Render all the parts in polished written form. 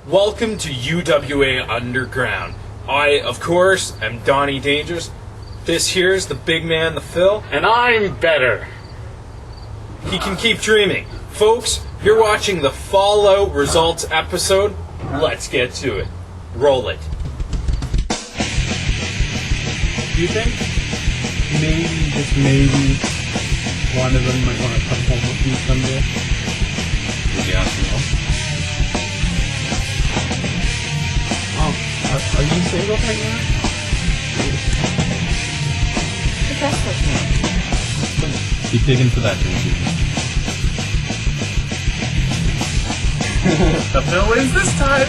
Welcome to UWA Underground. I, of course, am Donnie Dangerous. This here's the big man, the Phil. And I'm better. He can keep dreaming. Folks, you're watching the Fallout Results episode. Let's get to it. Roll it. Do you think maybe, just maybe, one of them might want to come home with me someday? Would you ask me home? Are you single right now? The best of me. Keep digging for that thing. The Phil wins this time!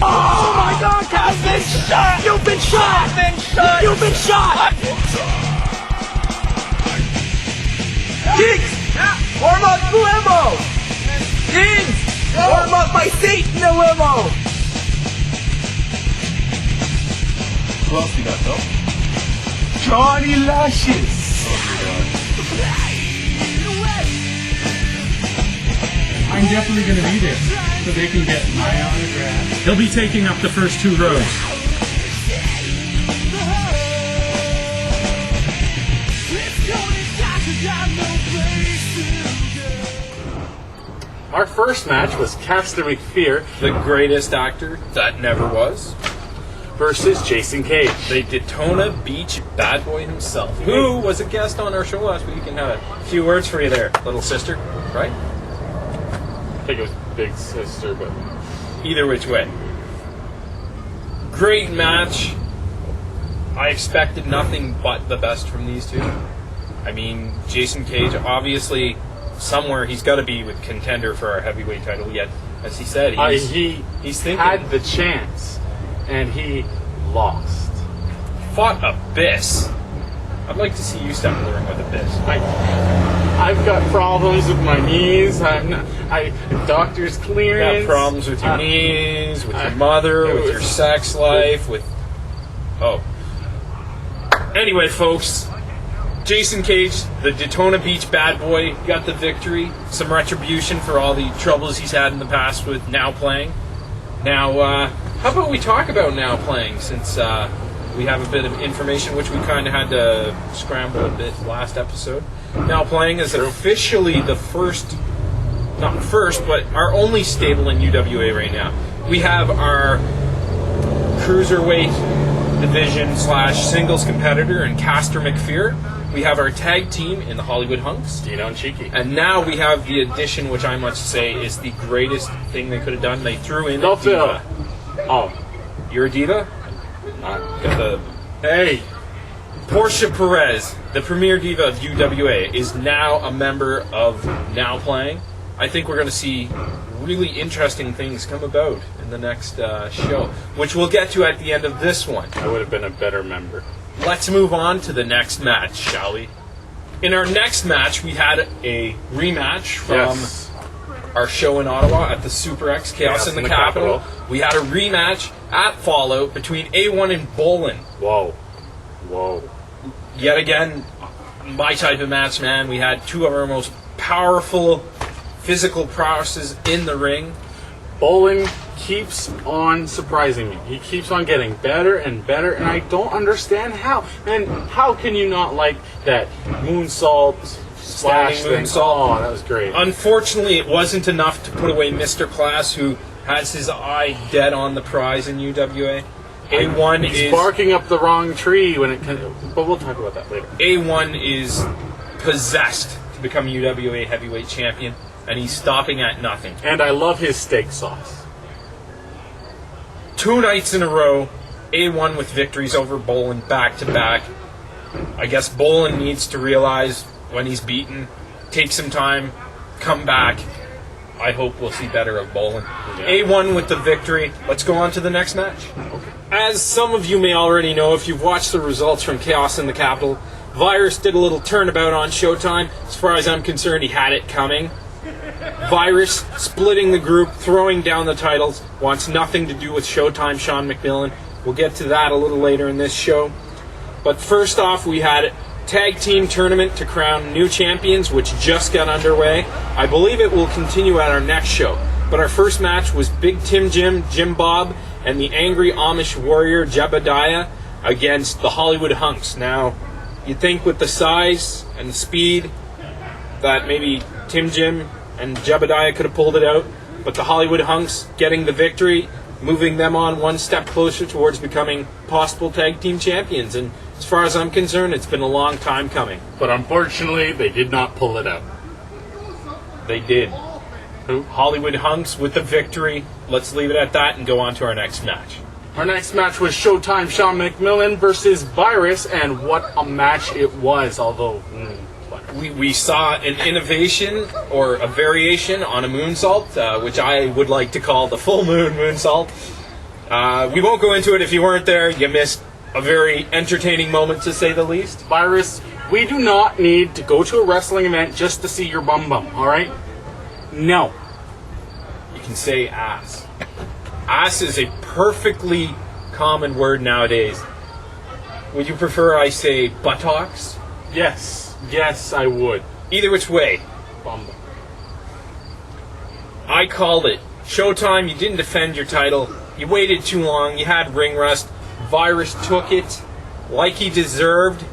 Oh my God, Cass! You've been shot! You've been shot! You've been shot! Kings! Warm up the limo! Kings! Warm up my seat in the limo! Who else you got, Phil? Johnny Lashes! I'm definitely going to be there, so they can get my autograph. He'll be taking up the first two rows. Our first match was Castor McPhear The greatest actor that never was. versus Jason Cage. The Daytona Beach bad boy himself, who was a guest on our show last week and had a few words for you there, little sister, right? I think it was Big Sister, but Either which way. Great match. I expected nothing but the best from these two. I mean, Jason Cage, obviously, somewhere he's got to be with contender for our heavyweight title. Yet, as he said, he's thinking. had the chance, and he lost. Fought Abyss. I'd like to see you step in the ring with Abyss. I've got problems with my knees. Doctor's You clearance. got problems with your knees, with your mother, with your sex life, with... Oh. Anyway, folks, Jason Cage, the Daytona Beach bad boy, got the victory. Some retribution for all the troubles he's had in the past with Now Playing. Now, how about we talk about Now Playing, since we have a bit of information, which we kind of had to scramble a bit last episode. Now Playing is officially the first, not first, but our only stable in UWA right now. We have our cruiserweight division / singles competitor in Castor McPhear. We have our tag team in the Hollywood Hunks. Dino and Cheeky. And now we have the addition, which I must say is the greatest thing they could have done. They threw in a diva. Oh, You're a diva? Got the... hey. Porsche Perez, the premier diva of UWA, is now a member of Now Playing. I think we're going to see really interesting things come about in the next show, which we'll get to at the end of this one. I would have been a better member. Let's move on to the next match, shall we? In our next match, we had a rematch from our show in Ottawa at the Super X Chaos in the Capital. We had a rematch at Fallout between A1 and Bolin. Whoa. Yet again, my type of match, man. We had two of our most powerful physical prowesses in the ring. Bolin keeps on surprising me. He keeps on getting better and better, and I don't understand how. And how can you not like that moonsault splash Standing thing? moonsault. Oh, that was great. Unfortunately, it wasn't enough to put away Mr. Class, who has his eye dead on the prize in UWA. A1 He's is barking up the wrong tree when it can, but we'll talk about that later. A1 is possessed to become UWA heavyweight champion, and he's stopping at nothing. And I love his steak sauce. 2 nights in a row, A1 with victories over Bolin back to back. I guess Bolin needs to realize when he's beaten, take some time, come back. I hope we'll see better of Bolin. Yeah. A1 with the victory. Let's go on to the next match. As some of you may already know, if you've watched the results from Chaos in the Capital, Virus did a little turnabout on Showtime. As far as I'm concerned, he had it coming. Virus splitting the group, throwing down the titles, wants nothing to do with Showtime Sean McMillan. We'll get to that a little later in this show. But first off, we had tag team tournament to crown new champions, which just got underway. I believe it will continue at our next show. But our first match was Big Tim Jim, Jim Bob, and the Angry Amish Warrior, Jebediah, against the Hollywood Hunks. Now, you'd think with the size and the speed that maybe Tim Jim and Jebediah could have pulled it out, but the Hollywood Hunks getting the victory, moving them on one step closer towards becoming possible tag team champions. And as far as I'm concerned, it's been a long time coming. But unfortunately, they did not pull it out. They did. Who? Hollywood Hunks with the victory. Let's leave it at that and go on to our next match. Our next match was Showtime Sean McMillan versus Virus, and what a match it was, although... We saw an innovation or a variation on a moonsault, which I would like to call the full moon moonsault. We won't go into it. If you weren't there, you missed a very entertaining moment, to say the least. Virus, we do not need to go to a wrestling event just to see your bum bum, alright? No. You can say ass. Ass is a perfectly common word nowadays. Would you prefer I say buttocks? Yes. Yes, I would. Either which way. Bum bum. I called it. Showtime, you didn't defend your title. You waited too long. You had ring rust. Virus took it like he deserved.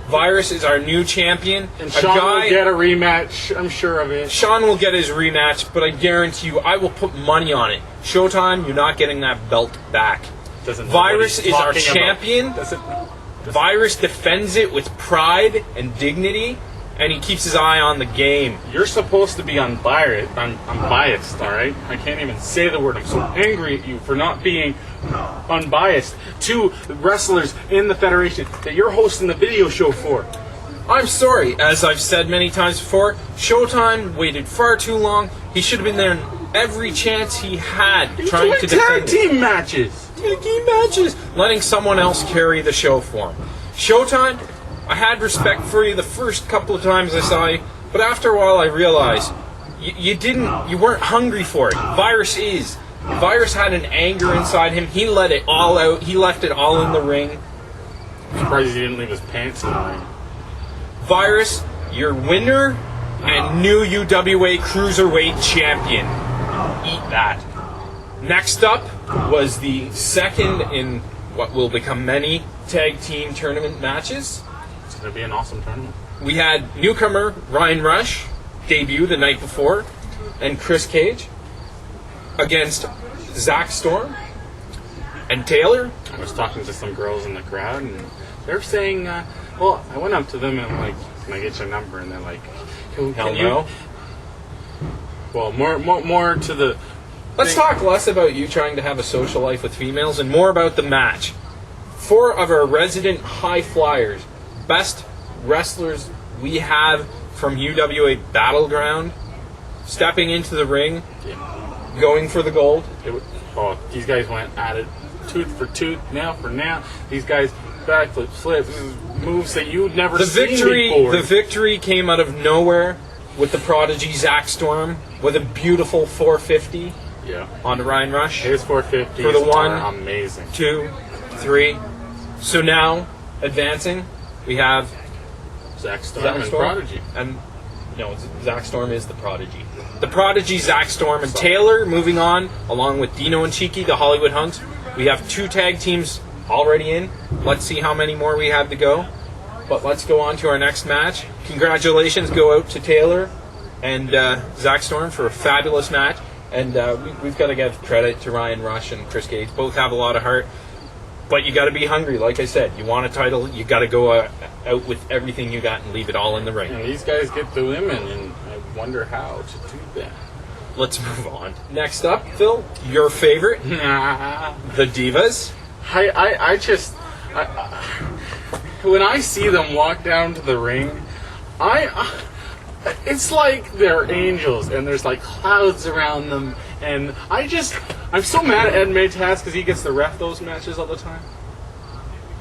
Virus is our new champion. And Sean will get a rematch, I'm sure of it. Sean will get his rematch, but I guarantee you, I will put money on it. Showtime, you're not getting that belt back. Virus is our champion. Virus defends it with pride and dignity, and he keeps his eye on the game. You're supposed to be unbiased, all right? I can't even say the word. I'm so angry at you for not being unbiased to wrestlers in the Federation that you're hosting the video show for. I'm sorry. As I've said many times before, Showtime waited far too long. He should have been there in every chance he had trying to defend tag team matches. Team matches, letting someone else carry the show for him. Showtime, I had respect for you the first couple of times I saw you, but after a while I realized you weren't hungry for it. Virus is. Virus had an anger inside him. He let it all out. He left it all in the ring. I'm surprised he didn't leave his pants in the ring. Virus, your winner and new UWA Cruiserweight champion. Eat that. Next up was the second in what will become many tag team tournament matches. It's going to be an awesome tournament. We had newcomer Ryan Rush debut the night before, and Chris Cage against Zach Storm and Taylor. I was talking to some girls in the crowd, and they're saying, well, I went up to them and I'm like, can I get your number? And they're like, can you? No. Well, more to the... Let's talk less about you trying to have a social life with females and more about the match. 4 of our resident high flyers, best wrestlers we have from UWA Battleground, stepping into the ring, going for the gold. These guys went at it tooth for tooth, nail for nail. These guys backflips, flips, moves that you'd never seen before. The victory came out of nowhere with the prodigy Zach Storm with a beautiful 450. Yeah. On to Ryan Rush. His 450 for the 1, amazing. 2, 3. So now, advancing, we have Zach Storm and Prodigy. And no, Zach Storm is the Prodigy. The Prodigy, Zach Storm, and Taylor moving on, along with Dino and Cheeky, the Hollywood Hunks. We have 2 tag teams already in. Let's see how many more we have to go. But let's go on to our next match. Congratulations go out to Taylor and Zach Storm for a fabulous match. And we've got to give credit to Ryan Rush and Chris Cage. Both have a lot of heart. But you got to be hungry. Like I said, you want a title, you got to go out with everything you got and leave it all in the ring. And these guys get the women, and I wonder how to do that. Let's move on. Next up, Phil, your favorite, the Divas. I just when I see them walk down to the ring, it's like they're angels, and there's like clouds around them, and I'm so mad at Ed Maytaz because he gets to ref those matches all the time.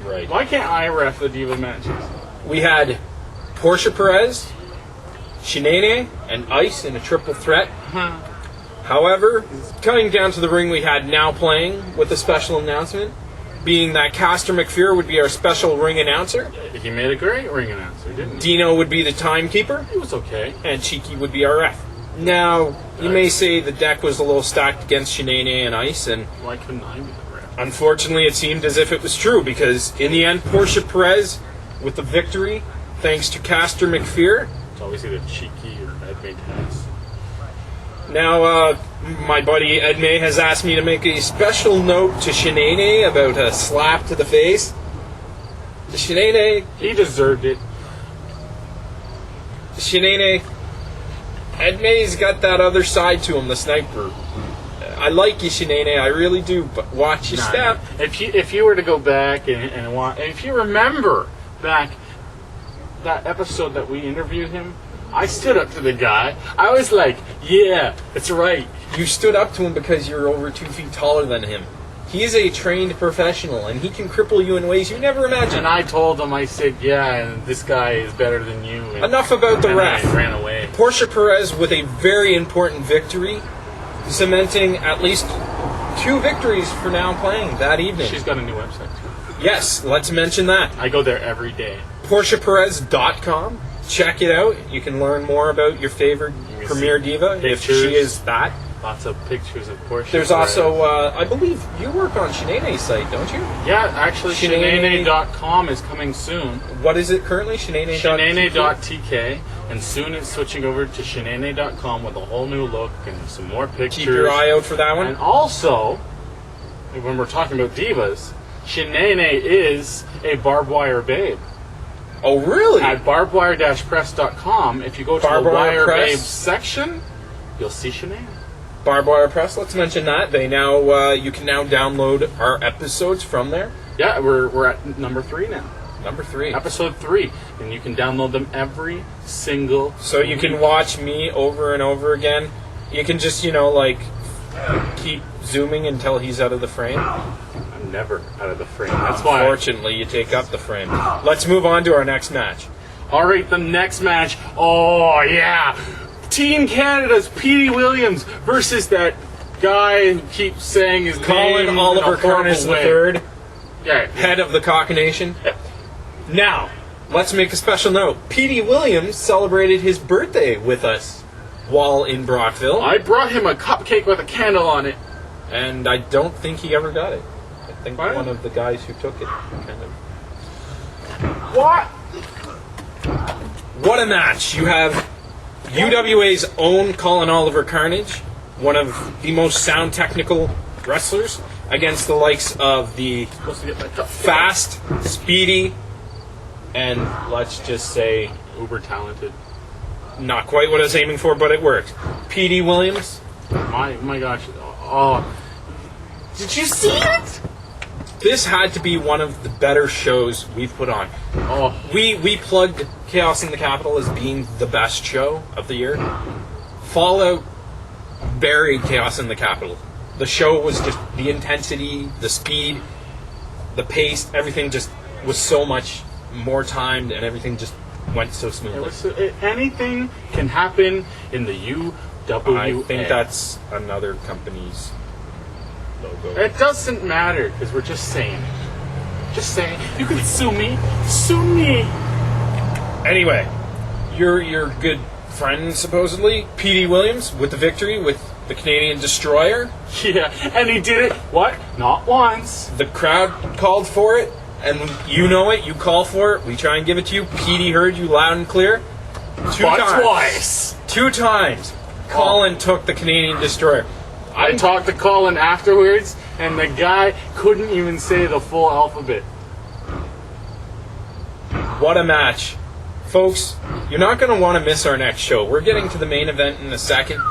Right. Why can't I ref the Diva matches? We had Porsche Perez, Nene, and Ice in a triple threat. However, coming down to the ring, we had Now Playing with a special announcement. being that Castor McPherson would be our special ring announcer. He made a great ring announcer, didn't he? Dino would be the timekeeper. He was okay. And Cheeky would be our ref. Now, you may say the deck was a little stacked against Nene and Ice, and Why couldn't I be the ref? unfortunately it seemed as if it was true, because in the end, Porsche Perez with the victory, thanks to Castor McPherson. It's always either Cheeky or Edmund Tennis. Now, my buddy Ed May has asked me to make a special note to Nene about a slap to the face. Nene, He deserved it. Nene, Ed May's got that other side to him, the sniper. I like you, Nene, I really do, but watch your step. No. If you were to go back and if you remember back that episode that we interviewed him, I stood up to the guy. I was like, yeah, that's right. You stood up to him because you're over 2 feet taller than him. He is a trained professional, and he can cripple you in ways you never imagined. And I told him, I said, yeah, and this guy is better than you. And, Enough about the and ref. I ran away. Porsche Perez with a very important victory, cementing at least 2 victories for now playing that evening. She's got a new website, too. Yes, let's mention that. I go there every day. PorschePerez.com. Check it out. You can learn more about your favorite can premier see diva, if pictures. she is that. Lots of pictures of Porsche. There's also, I believe you work on Nene's site, don't you? Yeah, actually, Nene. Nene.com is coming soon. What is it currently? Nene.tk? Nene.tk, and soon it's switching over to Nene.com with a whole new look and some more pictures. Keep your eye out for that one. And also, when we're talking about divas, Nene is a barbed wire babe. Oh, really? At barbedwire-press.com, if you go to Barbed the Wire wire Press? babe section, you'll see Nene. Barbed Wire Press, let's mention that. They now, you can now download our episodes from there. Yeah, we're at number 3 now. Number 3. Episode 3, and you can download them every single So you can watch me over and over again. You can just, keep zooming until he's out of the frame. I'm never out of the frame. That's why. Unfortunately, you take up the frame. Let's move on to our next match. All right, the next match. Oh, yeah. Team Canada's Petey Williams versus that guy who keeps saying his Colin name Oliver in a horrible Carnes way. III, Yeah. head of the Cock Nation. Now, let's make a special note. Petey Williams celebrated his birthday with us while in Brockville, I brought him a cupcake with a candle on it. and I don't think he ever got it. I think What? one of the guys who took it kind of... What? What a match. You have UWA's own Colin Oliver Carnage, one of the most sound technical wrestlers, against the likes of the Supposed to get my cupcake. fast, speedy, and let's just say, Uber talented. not quite what I was aiming for, but it worked. Petey Williams. My gosh. Oh. Did you see it? This had to be one of the better shows we've put on. Oh. We plugged Chaos in the Capital as being the best show of the year. Fallout buried Chaos in the Capital. The show was just the intensity, the speed, the pace, everything just was so much more timed, and everything just went so smoothly. Anything can happen in the UWA. I think that's another company's logo. It doesn't matter because we're just saying it. Just saying. You can sue me. Sue me. Anyway, your good friend, supposedly, Petey Williams, with the victory with the Canadian Destroyer. Yeah, and he did it. What? Not once. The crowd called for it, and you know it. You call for it. We try and give it to you. Petey heard you loud and clear. Two But times. twice. 2 times. Colin took the Canadian Destroyer. I talked to Colin afterwards, and the guy couldn't even say the full alphabet. What a match. Folks, you're not going to want to miss our next show. We're getting to the main event in a second,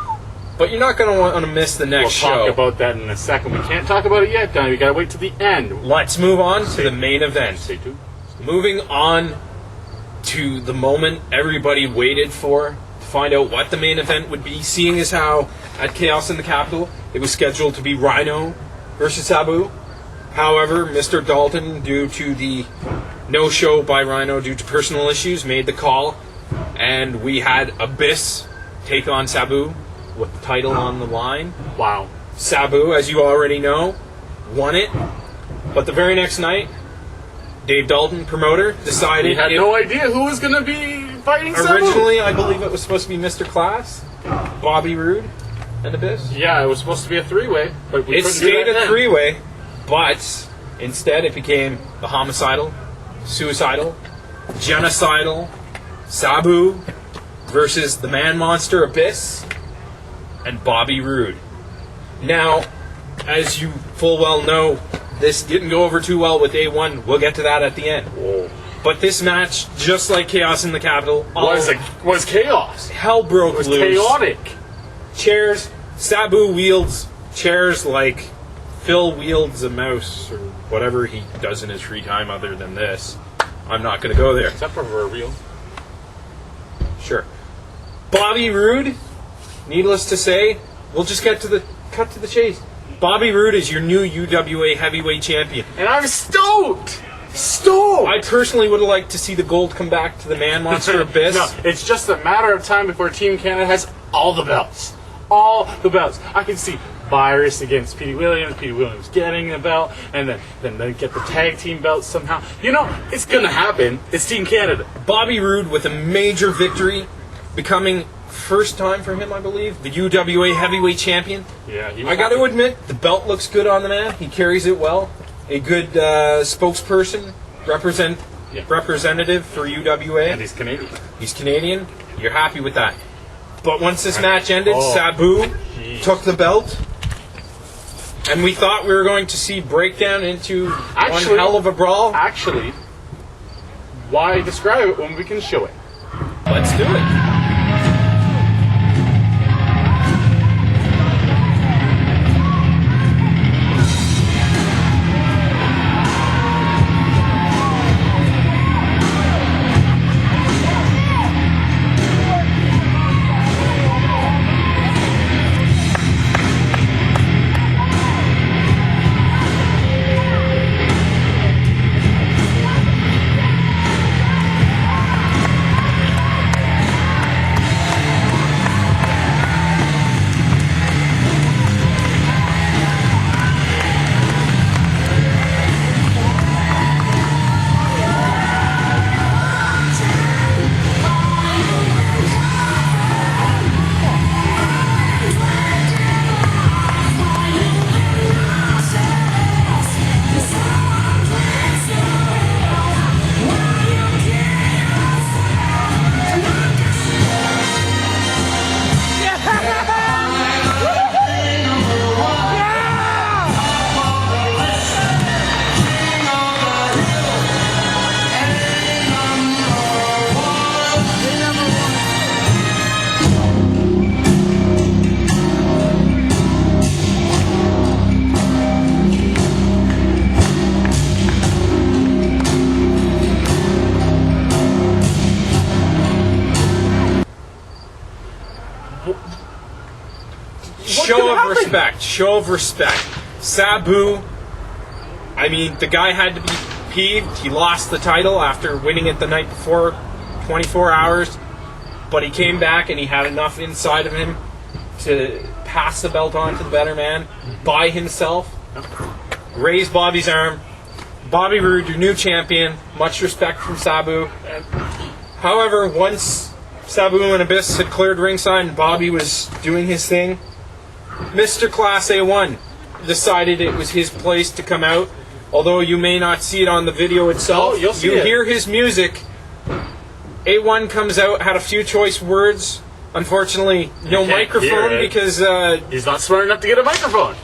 but you're not going to want to miss the We'll next show. talk about that in a second. We can't talk about it yet, Donnie. We gotta wait to the end. Let's move on to the main event. Stay tuned. Moving on to the moment everybody waited for to find out what the main event would be, seeing as how at Chaos in the Capital it was scheduled to be Rhino versus Sabu. However, Mr. Dalton, due to the no-show by Rhino due to personal issues, made the call, and we had Abyss take on Sabu with the title on the line. Wow. Sabu, as you already know, won it But the very next night, Dave Dalton, promoter, decided... He had no idea who was going to be fighting Sabu. Originally, I believe it was supposed to be Mr. Class, Bobby Roode, and Abyss. Yeah, it was supposed to be a three-way, but we It couldn't do stayed that a then. three-way, but instead it became the homicidal, suicidal, genocidal Sabu versus the man monster Abyss and Bobby Roode. Now, as you full well know, this didn't go over too well with A1. We'll get to that at the end. Whoa. But this match, just like Chaos in the Capitol, Was chaos. hell broke It was loose. chaotic. Chairs, Sabu wields chairs like Phil wields a mouse or whatever he does in his free time other than this. I'm not going to go there. Except for real. Sure. Bobby Roode, needless to say, we'll just cut to the chase. Bobby Roode is your new UWA heavyweight champion. And I'm stoked! I personally would have liked to see the gold come back to the man monster Abyss. No, it's just a matter of time before Team Canada has all the belts. All the belts. I can see Virus against Petey Williams getting the belt, and then they get the tag team belts somehow. You know, it's gonna happen. It's Team Canada. Bobby Roode with a major victory, becoming first time for him, I believe, the UWA heavyweight champion. Yeah, I got to admit, the belt looks good on the man. He carries it well. A good spokesperson, representative for UWA. And he's Canadian. He's Canadian. You're happy with that. But once this match ended, Oh, Sabu geez. took the belt. And we thought we were going to see breakdown into one hell of a brawl. Actually, why describe it when we can show it? Let's do it. Show of respect. Sabu, I mean, the guy had to be peeved. He lost the title after winning it the night before, 24 hours. But he came back and he had enough inside of him to pass the belt on to the better man by himself. Raise Bobby's arm. Bobby Roode, your new champion. Much respect from Sabu. However, once Sabu and Abyss had cleared ringside and Bobby was doing his thing, Mr. Class A1 decided it was his place to come out. Although you may not see it on the video itself, you'll see you it. hear his music. A1 comes out, had a few choice words. Unfortunately, no can't microphone hear it. because He's not smart enough to get a microphone.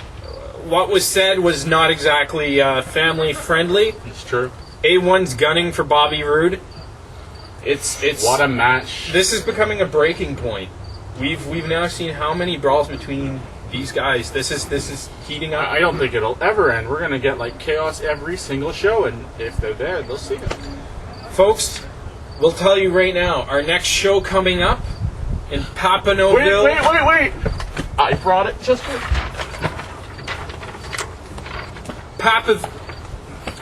what was said was not exactly family friendly. It's true. A1's gunning for Bobby Roode. It's What a match. This is becoming a breaking point. We've now seen how many brawls between these guys. This is heating up. I don't think it'll ever end. We're gonna get like chaos every single show, and if they're there, they'll see it. Folks, we'll tell you right now, our next show coming up in Papineauville. Wait! I brought it just for...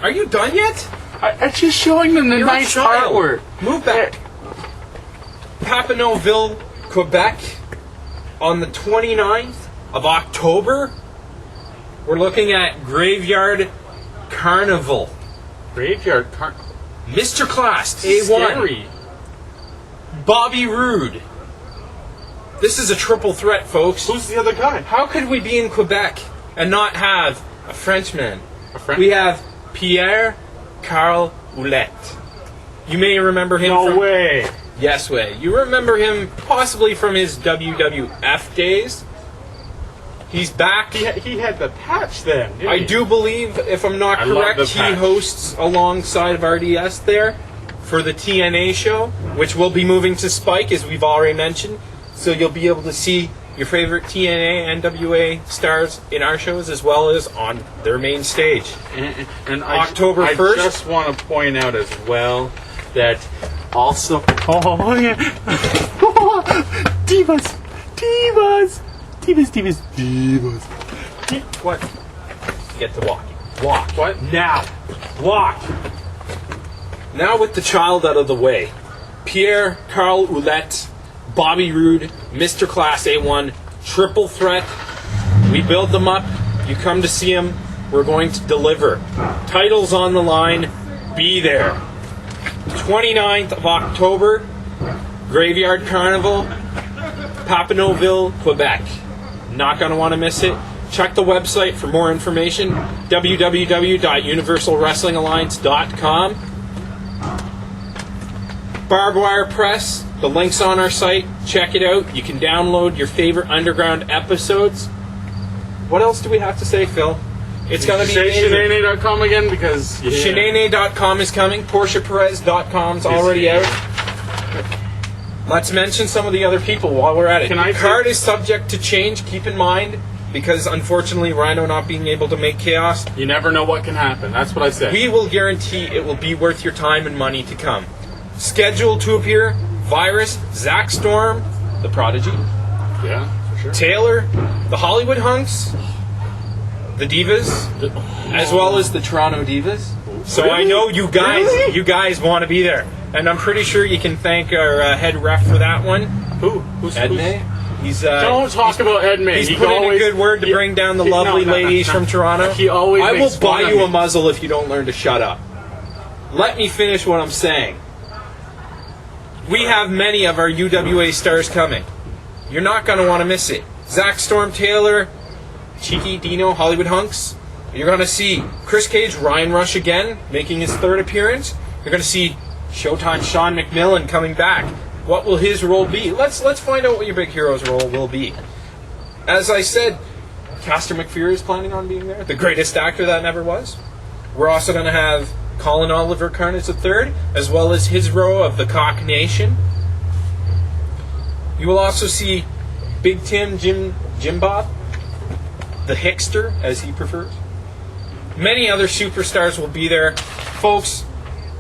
Are you done yet? I'm just showing them the You're a nice child. artwork. Move back. Papineauville, Quebec, on the 29th of October. We're looking at Graveyard Carnival. Mr. Class, A1. Scary. Bobby Roode. This is a triple threat, folks. Who's the other guy? How could we be in Quebec and not have a Frenchman? A French? We have Pierre Carl Ouellette. You may remember him No from... way. Yes way. You remember him possibly from his WWF days. He's back. He had the patch then. Didn't I he? do believe, if I'm not I love correct, the he patch. hosts alongside of RDS there for the TNA show, which will be moving to Spike, as we've already mentioned. So you'll be able to see your favorite TNA, NWA stars in our shows, as well as on their main stage. And October 1st. I just want to point out as well that also. Oh yeah. Divas. What? Get to walking. Walk. What? Now. Walk. Now with the child out of the way, Pierre Carl Ouellette, Bobby Roode, Mr. Class A1, triple threat. We build them up. You come to see them. We're going to deliver. Titles on the line. Be there. 29th of October, Graveyard Carnival, Papineauville, Quebec. Not going to want to miss it. Check the website for more information, www.universalwrestlingalliance.com. Barbed Wire Press, the link's on our site. Check it out. You can download your favorite underground episodes. What else do we have to say, Phil? It's going to be Say Nene.com again because Shenane.com is coming. PorschePerez.com's already out. Let's mention some of the other people while we're at it. The card is subject to change, keep in mind, because unfortunately Rhino not being able to make Chaos. You never know what can happen. That's what I said. We will guarantee it will be worth your time and money to come. Scheduled to appear, Virus, Zach Storm, The Prodigy, Yeah, for sure. Taylor, The Hollywood Hunks, The Divas, as well as the Toronto Divas. So I know you guys want to be there. And I'm pretty sure you can thank our head ref for that one. Who's Edme. Don't talk about Edme. He's put in a good word to bring down the lovely ladies from Toronto. He always I will makes buy fun of you me. a muzzle if you don't learn to shut up. Let me finish what I'm saying. We have many of our UWA stars coming. You're not going to want to miss it. Zach Storm Taylor, Cheeky Dino, Hollywood Hunks. You're going to see Chris Cage, Ryan Rush again, making his third appearance. You're going to see Showtime Sean McMillan coming back. What will his role be? Let's find out what your big hero's role will be. As I said, Castor McPherson is planning on being there, the greatest actor that never was. We're also going to have Colin Oliver Carnage III, as well as his row of the Cock Nation. You will also see Big Tim Jim Bob, the Hickster, as he prefers. Many other superstars will be there. Folks,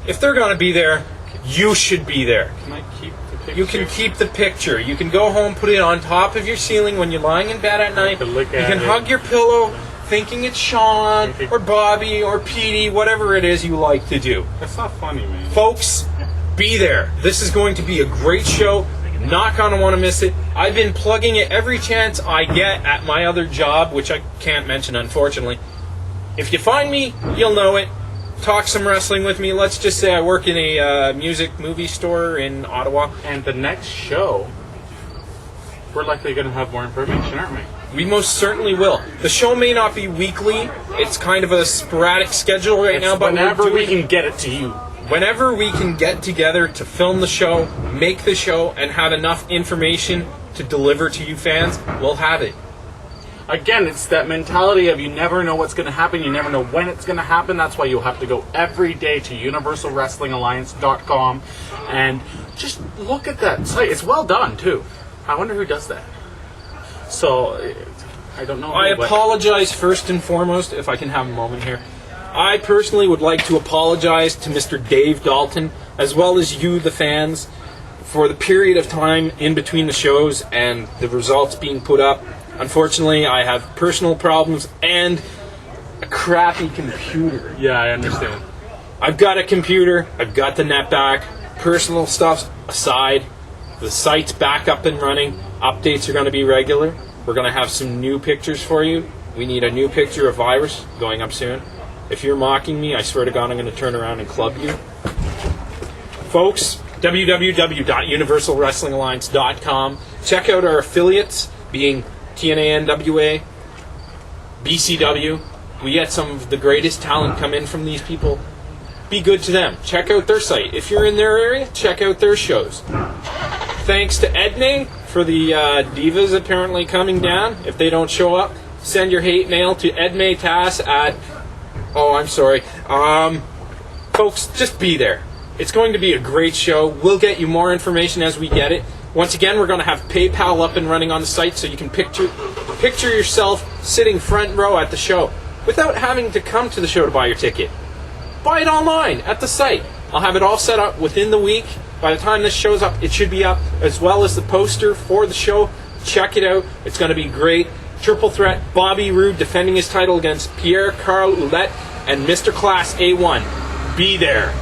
if they're going to be there, you should be there. Can I keep the picture? You can keep the picture. You can go home, put it on top of your ceiling when you're lying in bed at night. You can hug your pillow, thinking it's Sean or Bobby or Petey, whatever it is you like to do. That's not funny, man. Folks, be there. This is going to be a great show. Not going to want to miss it. I've been plugging it every chance I get at my other job, which I can't mention, unfortunately. If you find me, you'll know it. Talk some wrestling with me. Let's just say I work in a music movie store in Ottawa. And the next show, we're likely going to have more information, aren't we? We most certainly will. The show may not be weekly. It's kind of a sporadic schedule right now, but whenever we can get it to you. Whenever we can get together to film the show, make the show, and have enough information to deliver to you fans, we'll have it. Again, it's that mentality of you never know what's going to happen, you never know when it's going to happen. That's why you'll have to go every day to universalwrestlingalliance.com and just look at that site. It's well done, too. I wonder who does that. So, I don't know. I apologize first and foremost, if I can have a moment here. I personally would like to apologize to Mr. Dave Dalton, as well as you, the fans, for the period of time in between the shows and the results being put up. Unfortunately, I have personal problems and a crappy computer. Yeah, I understand. I've got a computer, I've got the net back, personal stuff aside, the site's back up and running, updates are going to be regular, we're going to have some new pictures for you. We need a new picture of Virus going up soon. If you're mocking me, I swear to God, I'm going to turn around and club you. Folks, www.universalwrestlingalliance.com. Check out our affiliates, being TNA NWA, BCW. We get some of the greatest talent come in from these people. Be good to them. Check out their site. If you're in their area, check out their shows. Thanks to Nene for the divas apparently coming down. If they don't show up, send your hate mail to edmaytas at... Oh, I'm sorry. Folks, just be there. It's going to be a great show. We'll get you more information as we get it. Once again, we're going to have PayPal up and running on the site so you can picture yourself sitting front row at the show without having to come to the show to buy your ticket. Buy it online at the site. I'll have it all set up within the week. By the time this show's up, it should be up, as well as the poster for the show. Check it out. It's going to be great. Triple threat, Bobby Roode defending his title against Pierre-Carl Ouellette and Mr. Class A1. Be there.